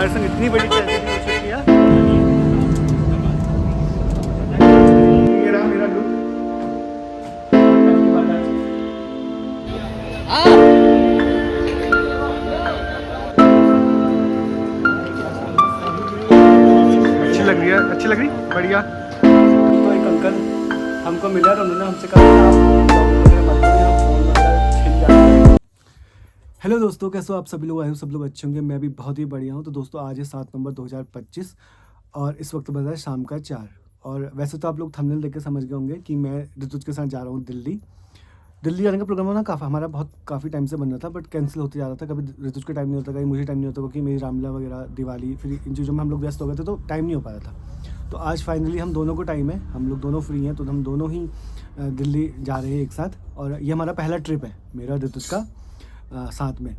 हमारे संग इतनी बड़ी ट्रेजेडी हो चुकी है। ये रहा मेरा लुक। अच्छी लग रही बढ़िया। तो एक अंकल हमको मिला तो उन्होंने हमसे कहा हेलो दोस्तों, कैसे हो आप सभी लोग? आए हो सब लोग अच्छे होंगे। मैं भी बहुत ही बढ़िया हूँ। तो दोस्तों आज है 7 नवंबर 2025 और इस वक्त बजा है शाम का 4। और वैसे तो आप लोग थंबनेल देख के समझ गए होंगे कि मैं ऋतुज के साथ जा रहा हूँ दिल्ली जाने का प्रोग्राम ना हमारा काफ़ी टाइम से बन रहा था, बट कैंसिल होते जा रहा था। कभी ऋतुज के टाइम नहीं होता, कभी मुझे टाइम नहीं होता, क्योंकि मेरी रामलीला वगैरह दिवाली फिर इन चीज़ों में हम लोग व्यस्त हो गए थे, तो टाइम नहीं हो पाया था। तो आज फाइनली हम दोनों को टाइम है, हम लोग दोनों फ्री हैं, तो हम दोनों ही दिल्ली जा रहे हैं एक साथ। और ये हमारा पहला ट्रिप है मेरा ऋतुज का साथ में।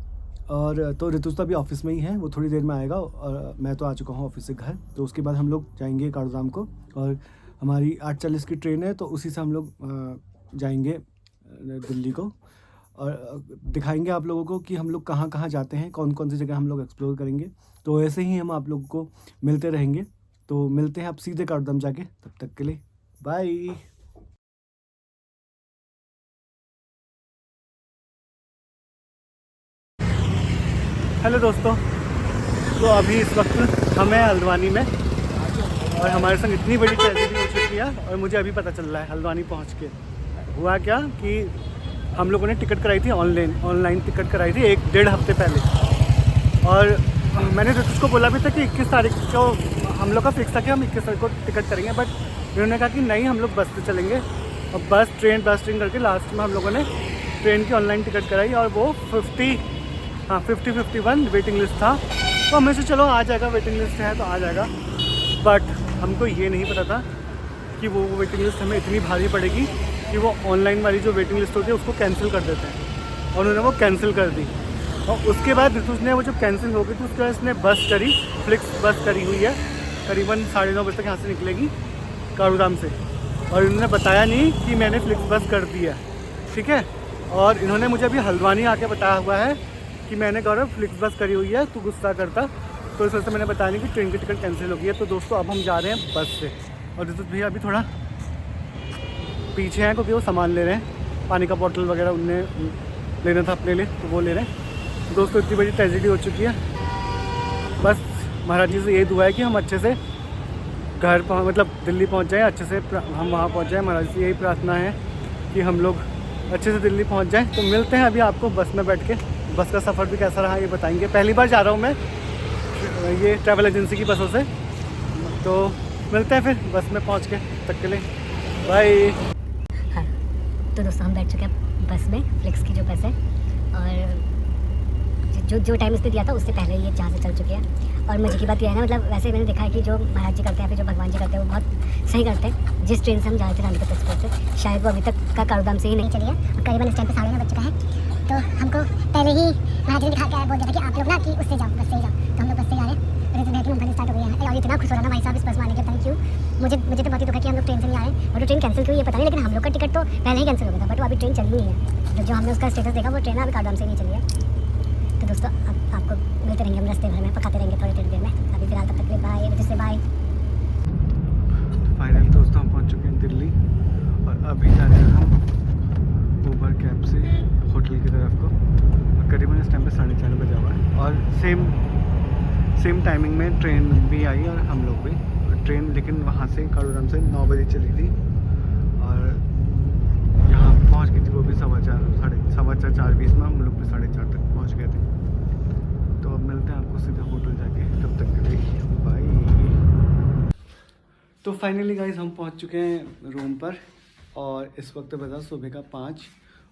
और तो ऋतुज तो अभी ऑफिस में ही है, वो थोड़ी देर में आएगा और मैं तो आ चुका हूँ ऑफिस से घर। तो उसके बाद हम लोग जाएंगे काठगोदाम को और हमारी 8:40 की ट्रेन है, तो उसी से हम लोग जाएंगे दिल्ली को और दिखाएंगे आप लोगों को कि हम लोग कहाँ कहाँ जाते हैं, कौन कौन सी जगह हम लोग एक्सप्लोर करेंगे। तो ऐसे ही हम आप लोगों को मिलते रहेंगे। तो मिलते हैं आप सीधे काठगोदाम जाके, तब तक के लिए बाय। हेलो दोस्तों, तो अभी इस वक्त हम हैं हल्द्वानी में और हमारे संग इतनी बड़ी ट्रेजेडी हो चुकी है और मुझे अभी पता चल रहा है हल्द्वानी पहुंच के। हुआ क्या कि हम लोगों ने टिकट कराई थी ऑनलाइन टिकट कराई थी 1-1.5 हफ्ते पहले। और मैंने ऋतुज को बोला भी था कि 21 तारीख को हम लोग का फिक्स था कि हम 21 तारीख को टिकट करेंगे, बट उन्होंने कहा कि नहीं, हम लोग बस से चलेंगे। और बस ट्रेन करके लास्ट में हम लोगों ने ट्रेन की ऑनलाइन टिकट कराई और वो 50-51 वेटिंग लिस्ट था। तो हमें से चलो आ जाएगा, वेटिंग लिस्ट है तो आ जाएगा। बट हमको ये नहीं पता था कि वो वेटिंग लिस्ट हमें इतनी भारी पड़ेगी कि वो ऑनलाइन वाली जो वेटिंग लिस्ट होती है उसको कैंसिल कर देते हैं। और उन्होंने वो कैंसिल कर दी। और उसके बाद ऋतुज ने वो जब कैंसिल हो गई तो उसके बाद इसने बस करी, फ्लिक्स बस करी हुई है, करीबन 9:30 बजे तक यहाँ से निकलेगी काठगोदाम से। और इन्होंने बताया नहीं कि मैंने फ्लिक्स बस कर दी है, ठीक है। और इन्होंने मुझे अभी हल्द्वानी आके बताया हुआ है कि मैंने गौरव फ्लिक्स बस करी हुई है, तू गुस्सा करता। तो इस वजह से मैंने बताया नहीं कि ट्रेन की टिकट कैंसिल हो गई है। तो दोस्तों अब हम जा रहे हैं बस से और ऋतुज भैया अभी थोड़ा पीछे हैं क्योंकि वो सामान ले रहे हैं, पानी का बोतल वगैरह उनने लेना था अपने लिए, तो वो ले रहे हैं। दोस्तों इतनी बड़ी ट्रेजेडी हो चुकी है, बस महाराज जी से यही दुआ है कि हम अच्छे से घर मतलब दिल्ली पहुंच जाएं, अच्छे से हम वहां पहुंच जाएं। महाराज जी यही प्रार्थना है कि हम लोग अच्छे से दिल्ली पहुंच जाएं। तो मिलते हैं अभी आपको बस में बैठ के। बस का सफ़र भी कैसा रहा ये बताएंगे। पहली बार जा रहा हूँ मैं ये ट्रैवल एजेंसी की बसों से। तो मिलते हैं फिर बस में पहुँच के, तक के लिए बाय। तो दोस्तों हम बैठ चुके हैं बस में, फ्लिक्स की जो बस है। और जो टाइम इसने दिया था उससे पहले ये जहाँ से चल चुके हैं। और मजे की बात यह है ना, मतलब वैसे मैंने देखा है कि जो महाराज जी करते हैं फिर जो भगवान जी करते हैं वो बहुत सही करते हैं। जिस ट्रेन से हम जा रहे थे रानीपत एक्सप्रेस से, शायद वो अभी तक का काठगोदाम से ही नहीं चली है। और करीबन इस टाइम पे 9:30 बज चुका है। तो हमको पहले ही महाराज जी ने दिखा के बोल दिया था कि आप लोग ना कि उससे जाओ, बस से ही जाओ। तो हम लोग बस से जा रहे हैं। ऋतु की मूंगफली स्टार्ट हो गई है और इतना खुश हो रहा ना भाई साहब इस बस में आने के। Thank you. मुझे तो बहुत ही दुख है कि हम लोग ट्रेन से नहीं आए और जो ट्रेन कैंसिल क्यों ये पता नहीं, लेकिन हम लोग का टिकट तो पहले ही कैंसिल हो गया था, बट वो अभी ट्रेन चली नहीं है। जो हमने उसका स्टेटस देखा वो ट्रेन अभी काठगोदाम से नहीं चली है। तो दोस्तों अब आपको मिलते रहेंगे हम रास्ते भर में, पकाते रहेंगे थोड़ी देर में। अभी फिलहाल तब तक के लिए बाय, ऋतु से बाय। फाइनली दोस्तों हम पहुंच चुके हैं दिल्ली और अभी जा रहे हैं हम ऊबर कैब से होटल की तरफ को। और करीबन इस टाइम पे 4:30 बजे हुआ है और सेम टाइमिंग में ट्रेन भी आई और हम लोग भी। और ट्रेन लेकिन वहाँ से काठगोदाम से 9 बजे चली थी और यहाँ पहुँच गई थी वो भी 4:20 में। हम लोग भी 4:30 तक पहुँच गए थे। तो अब मिलते हैं आपको सीधा होटल जाके, तब तक के लिए बाय। तो फाइनली गाइस हम पहुंच चुके हैं रूम पर और इस वक्त बजा सुबह का 5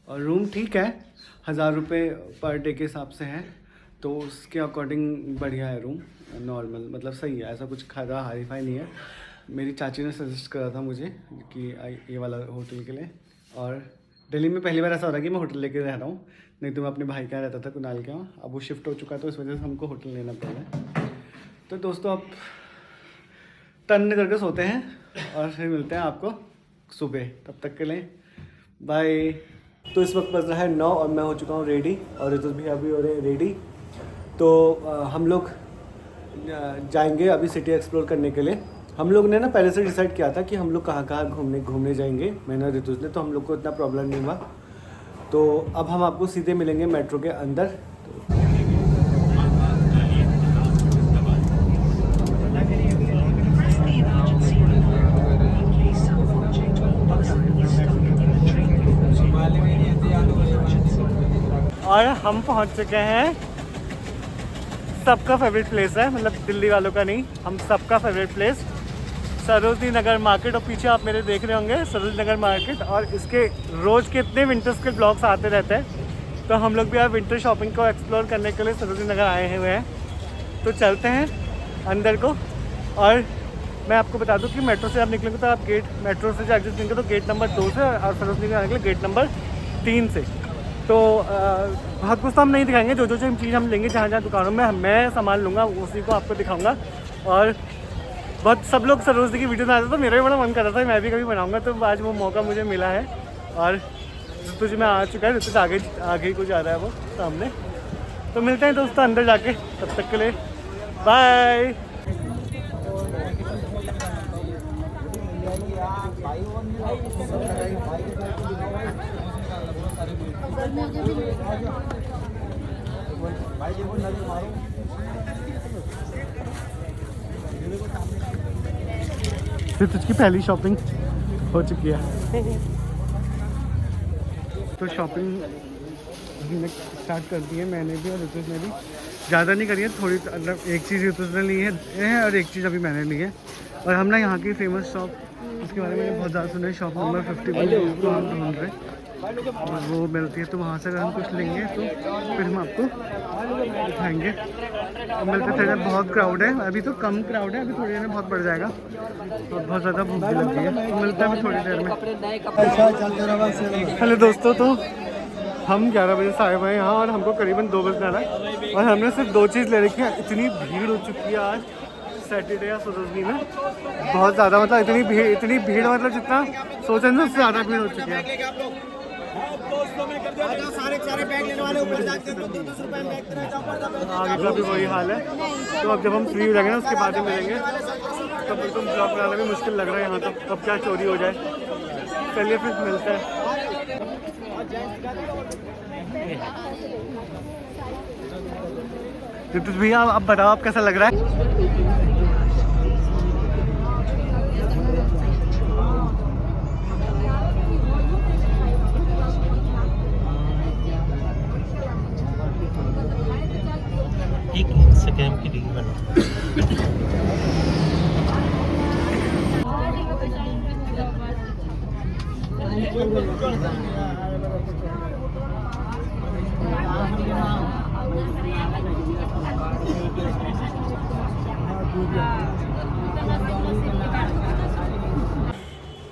और रूम ठीक है, 1000 रुपये पर डे के हिसाब से है। तो उसके अकॉर्डिंग बढ़िया है रूम, नॉर्मल मतलब सही है, ऐसा कुछ खासा हाईफाई नहीं है। मेरी चाची ने सजेस्ट करा था मुझे कि ये वाला होटल के लिए। और दिल्ली में पहली बार ऐसा हो रहा है कि मैं होटल लेके रह रहा हूँ, नहीं तो मैं अपने भाई के यहाँ रहता था कुणाल के वहाँ। अब वो शिफ्ट हो चुका है तो इस वजह से हमको होटल लेना पड़ रहा है। तो दोस्तों अब टर्न करके सोते हैं और फिर मिलते हैं आपको सुबह, तब तक के लिए बाय। तो इस वक्त बज रहा है 9 और मैं हो चुका हूँ रेडी और ऋतुज भी अभी हो रहे हैं रेडी। तो हम लोग जाएंगे अभी सिटी एक्सप्लोर करने के लिए। हम लोग ने ना पहले से डिसाइड किया था कि हम लोग कहाँ कहाँ घूमने जाएंगे, मैंने और ऋतुज ने, तो हम लोग को इतना प्रॉब्लम नहीं हुआ। तो अब हम आपको सीधे मिलेंगे मेट्रो के अंदर। और हम पहुंच चुके हैं, सबका फेवरेट प्लेस है, मतलब दिल्ली वालों का नहीं, हम सबका favourite place Sarojini Nagar market. और पीछे आप मेरे देख रहे होंगे सरोजनी नगर मार्केट, और इसके रोज़ के इतने विंटर्स के ब्लॉग्स आते रहते हैं। तो हम लोग भी आज विंटर शॉपिंग को एक्सप्लोर करने के लिए सरोजनी नगर आए हुए हैं। तो चलते हैं अंदर को। और मैं आपको बता दूं कि मेट्रो से आप निकलेंगे तो आप मेट्रो से जो एग्जिट निकलेंगे तो गेट नंबर 2 से, और सरोजनी नगर आने के लिए गेट नंबर 3 से। तो बहुत कुछ तो हम नहीं दिखाएंगे, जो चीज़ हम लेंगे जहाँ दुकानों में मैं सामान लूँगा उसी को आपको दिखाऊंगा। और बहुत सब लोग सरोजनी की वीडियो बनाते, तो मेरा भी बड़ा मन कर रहा था मैं भी कभी बनाऊंगा, तो आज वो मौका मुझे मिला है। और ऋतुज में आ चुका है, ऋतुज आगे ही कुछ आ रहा है वो सामने। तो मिलते हैं दोस्तों अंदर जाके, तब तक के लिए बाय। तुझकी पहली शॉपिंग हो चुकी है। तो शॉपिंग हमने स्टार्ट कर दी है, मैंने भी और ऋतुज ने भी। ज़्यादा नहीं करी है, थोड़ी, मतलब एक चीज़ ऋतुज ने ली है और एक चीज़ अभी मैंने ली है। और हम ना यहाँ की फेमस शॉप, उसके बारे में बहुत ज़्यादा सुना है, शॉप नंबर 51 को हम ढूंढ रहे हैं, और वो मिलती है। तो वहाँ से अगर हम कुछ लेंगे तो फिर हम आपको दिखाएंगे। तो मिलते थे, बहुत क्राउड है अभी, तो कम क्राउड है अभी, थोड़ी देर में बहुत बढ़ जाएगा और बहुत ज़्यादा भूख भी लगी है। तो मिलता है थोड़ी देर में। हेलो दोस्तों, तो हम 11 बजे से आए हुए हैं यहाँ, और हमको करीबन 2 बजे जाना है, और हमने सिर्फ 2 चीज़ ले रखी है। इतनी भीड़ हो चुकी है आज सैटरडे या सरोजनी में, बहुत ज़्यादा, मतलब इतनी भीड़ मतलब जितना सोचा ना उससे ज़्यादा भीड़ हो चुकी है। सारे बैग लेने वाले ऊपर जाके आगे का भी वही हाल है। तो अब जब हम फ्री हो जाएंगे ना उसके बाद में मिलेंगे, तब तो ब्लॉग बनाना भी मुश्किल लग रहा है यहाँ, तो कब क्या चोरी हो जाए। चलिए फिर मिलते हैं। ऋतुज भैया अब बताओ आप कैसा लग रहा है? एक इंस्टाग्राम की रील बना।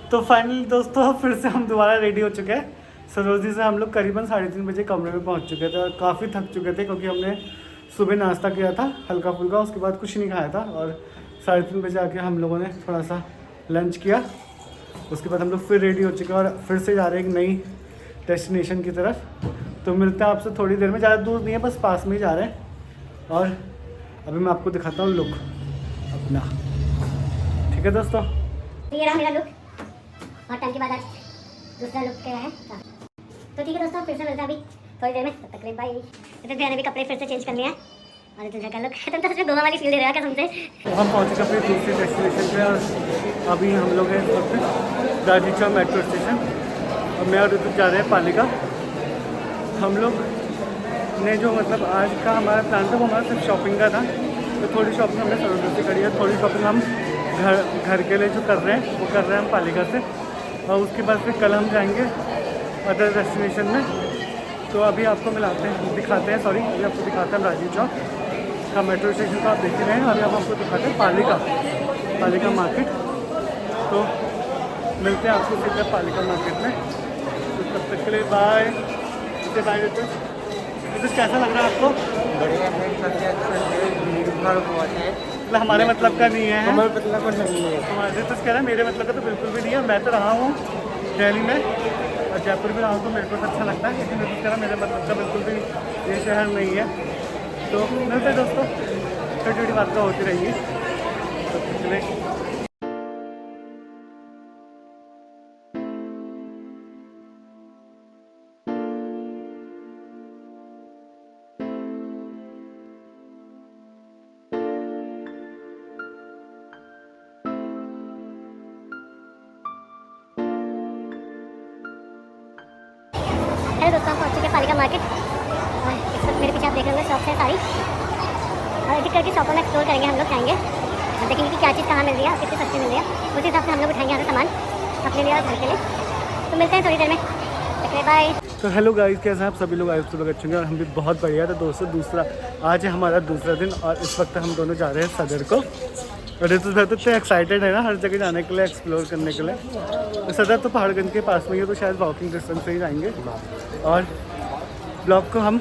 तो फाइनली दोस्तों फिर से हम दोबारा रेडी हो चुके हैं। सरोजनी से हम लोग करीबन 3:30 बजे कमरे में पहुंच चुके थे, और काफ़ी थक चुके थे क्योंकि हमने सुबह नाश्ता किया था हल्का फुल्का, उसके बाद कुछ नहीं खाया था। और 3:30 बजे आके हम लोगों ने थोड़ा सा लंच किया, उसके बाद हम लोग फिर रेडी हो चुके हैं और फिर से जा रहे हैं एक नई डेस्टिनेशन की तरफ। तो मिलते हैं आपसे थोड़ी देर में, ज़्यादा दूर नहीं है, बस पास में ही जा रहे हैं। और अभी मैं आपको दिखाता हूँ लुक अपना, ठीक है दोस्तों? ये रहा मेरा लुक, और टाइम के बाद आज दूसरा लुक क्या है। तो ठीक है दोस्तों, फिर से मिलते हैं अभी थोड़ी देर में, तब तक बाय। तो मैंने भी कपड़े फिर से चेंज कर लिए हैं, और तुझे का लुक तुम तो सच में गोवा वाली फील दे रहा है कसम से। तो हम पहुँचे अपनी दूसरी डेस्टिनेशन पे, और अभी हम लोग हैं इस वक्त राजीव चौक मेट्रो स्टेशन, और मैं और ऋतुज जा रहे हैं पालिका। हम लोग ने जो मतलब आज का हमारा प्लान था वो हमारा सिर्फ शॉपिंग का था, तो थोड़ी शॉपिंग हमने सरोजनी से करी है, थोड़ी शॉपिंग हम घर के लिए जो कर रहे हैं वो कर रहे हैं हम पालिका से, और उसके बाद फिर कल हम जाएंगे अदर डेस्टिनेशन में। तो अभी आपको दिखाते हैं अभी आपको दिखाते हैं राजीव चौक का मेट्रो स्टेशन, तो आप देख रहे हैं। अभी आप आपको दिखाते हैं पालिका मार्केट। तो मिलते हैं आपको सीधे पालिका मार्केट में, तो तब तक के लिए बाय। बाय ऋतुज, कैसा लग रहा है आपको? बढ़िया है, सबसे अच्छा है, भीड़ भाड़ बहुत है। मतलब हमारे मतलब का नहीं है, हमारे मतलब का नहीं है। हमारे ऋतुज कह रहा है मेरे मतलब का तो बिल्कुल भी नहीं है। मैं तो रहा हूँ दिल्ली में और जयपुर में रहा हूँ, तो मेरे को तो अच्छा लगता है, लेकिन ऋतुज कह रहा है मेरे मतलब का बिल्कुल भी ये शहर नहीं है। तो मिलते हैं दोस्तों। छोटी छोटी बातें होती रहेंगी। तो इसलिए हेलो दोस्तों, हम पहुंच चुके हैं पालिका मार्केट। और इस वक्त मेरे पीछे आप देख रहे होंगे शॉप्स है सारी, और एक एक करके शॉपों में एक्सप्लोर करेंगे। हम लोग जाएंगे और देखेंगे कि क्या चीज़ कहाँ मिल रही है और कितनी सस्ती मिल रही है। उस हिसाब से हम लोग उठाएंगे यहाँ से सामान अपने लिए और घर के लिए। तो मिलते हैं थोड़ी देर में, ओके बाय। तो हेलो गाइस, कैसे हैं आप सभी लोग? आए सब लोग अच्छे होंगे और हम भी बहुत बढ़िया। तो दोस्तों आज है हमारा दूसरा दिन और इस वक्त हम दोनों जा रहे हैं सदर को। और ऋतु भाई तो इतने एक्साइटेड है ना हर जगह जाने के लिए, एक्सप्लोर करने के लिए। तो सदर तो पहाड़गंज के पास में ही है, तो शायद वॉकिंग डिस्टेंस से ही जाएंगे। और ब्लॉग को हम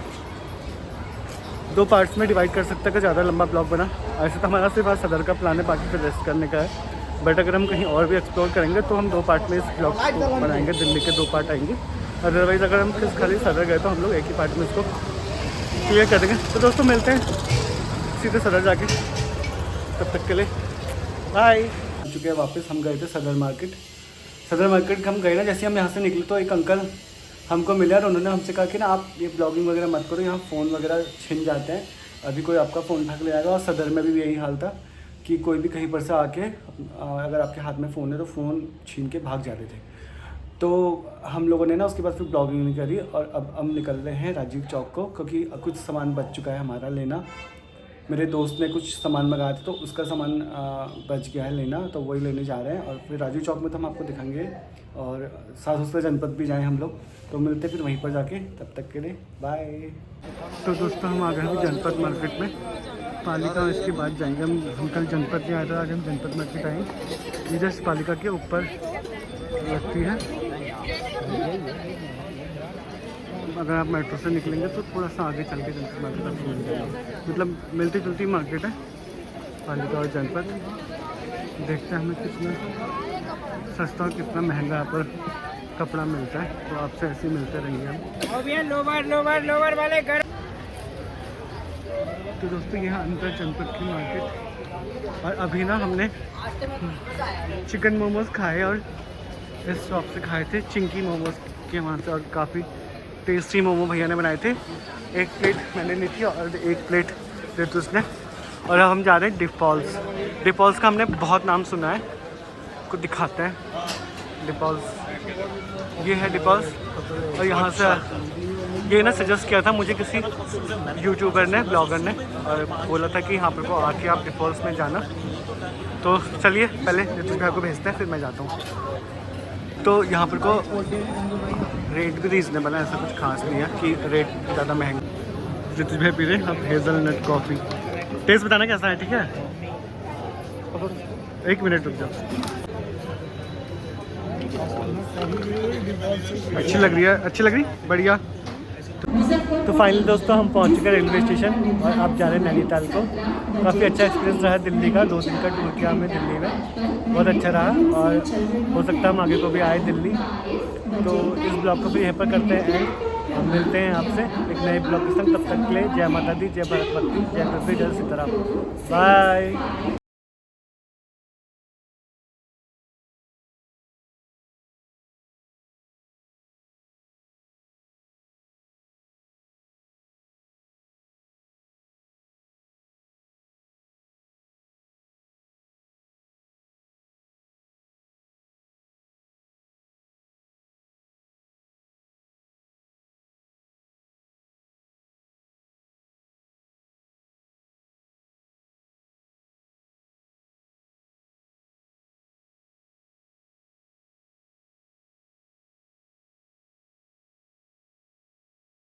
2 पार्ट्स में डिवाइड कर सकते हैं कि ज़्यादा लंबा ब्लॉग बना। ऐसे तो हमारा सिर्फ आज सदर का प्लान है, बाकी फिर रेस्ट करने का है। बट अगर हम कहीं और भी एक्सप्लोर करेंगे तो हम 2 पार्ट में इस ब्लॉग को बनाएंगे। दिल्ली के 2 पार्ट आएंगे। अदरवाइज़ अगर हम किस खाली सदर गए तो हम लोग एक ही पार्ट में इसको क्लियर कर देंगे। तो दोस्तों मिलते हैं सीधे सदर जाके, तब तक के लिए बाय। चुके हैं वापस। हम गए थे सदर मार्केट हम गए ना, जैसे हम यहाँ से निकले तो एक अंकल हमको मिले और उन्होंने हमसे कहा कि ना आप ये ब्लॉगिंग वगैरह मत करो, यहाँ फ़ोन वगैरह छिन जाते हैं, अभी कोई आपका फ़ोन उठा के ले जाएगा। और सदर में भी यही हाल था कि कोई भी कहीं पर से आके अगर आपके हाथ में फ़ोन है तो फ़ोन छीन के भाग जाते थे। तो हम लोगों ने ना उसके बाद फिर ब्लॉगिंग नहीं करी और अब हम निकल रहे हैं राजीव चौक को, क्योंकि कुछ सामान बच चुका है हमारा लेना। मेरे दोस्त ने कुछ सामान मंगाया था तो उसका सामान बच गया है लेना, तो वही लेने जा रहे हैं। और फिर राजीव चौक में तो हम आपको दिखाएंगे और साथ उससे जनपद भी जाएं हम लोग। तो मिलते फिर वहीं पर जाके, तब तक के लिए बाय। तो दोस्तों हम आ गए हैं जनपद मार्केट में, पालिका इसके बाद जाएंगे हम कल जनपद में आए थे, आज हम जनपद मार्केट आएँ। ये जस्ट पालिका के ऊपर लगती है। अगर आप मेट्रो से निकलेंगे तो थोड़ा सा आगे चल के जनपद मार्केट आपको मिल जाएगा। मतलब मिलती जुलती मार्केट है पालिका और जनपद। देखते हैं हमें कितना सस्ता और कितना महंगा यहाँ पर कपड़ा मिलता है, तो आपसे ऐसे ही मिलते रहेंगे हम। लोवर वाले घर। तो दोस्तों यहाँ अंदर जनपद की मार्केट, और अभी ना हमने चिकन मोमोज खाए और इस शॉप से खाए थे चिंकी मोमोज के वहाँ से, और काफ़ी टेस्टी मोमो भैया ने बनाए थे। 1 प्लेट मैंने ली थी और 1 प्लेट ऋतुस ने। और अब हम जा रहे हैं डिपॉल्स का हमने बहुत नाम सुना है, कुछ दिखाते हैं। डिपॉल्स, ये है डिपॉल्स। और यहाँ से ये ना सजेस्ट किया था मुझे किसी यूट्यूबर ने, ब्लॉगर ने, और बोला था कि यहाँ पर को आके आप डिपॉल्स में जाना। तो चलिए पहले ऋतुस भैया को भेजते हैं, फिर मैं जाता हूँ। तो यहाँ पर को रेट भी रीजनेबल है, ऐसा कुछ खास नहीं है कि रेट ज़्यादा महंगा। ऋतुस भैया पी रहे हैं अब हेज़लनट कॉफ़ी। टेस्ट बताना कैसा है, ठीक है? 1 मिनट रुक जाओ। अच्छी लग रही बढ़िया। तो फाइनली दोस्तों हम पहुंच चुके रेलवे स्टेशन और आप जा रहे हैं नैनीताल को। काफ़ी अच्छा एक्सपीरियंस रहा दिल्ली का, 2 दिन का टूर किया हमें दिल्ली में, बहुत अच्छा रहा। और हो सकता है हम आगे को भी आए दिल्ली। तो इस ब्लॉग को भी यहीं पर करते हैं एंड। हम मिलते हैं आपसे एक नए ब्लॉग के संग। तब तक के लिए जय माता दी, जय भारत माता, जय पृथ्वी, जय सीताराम, बाय।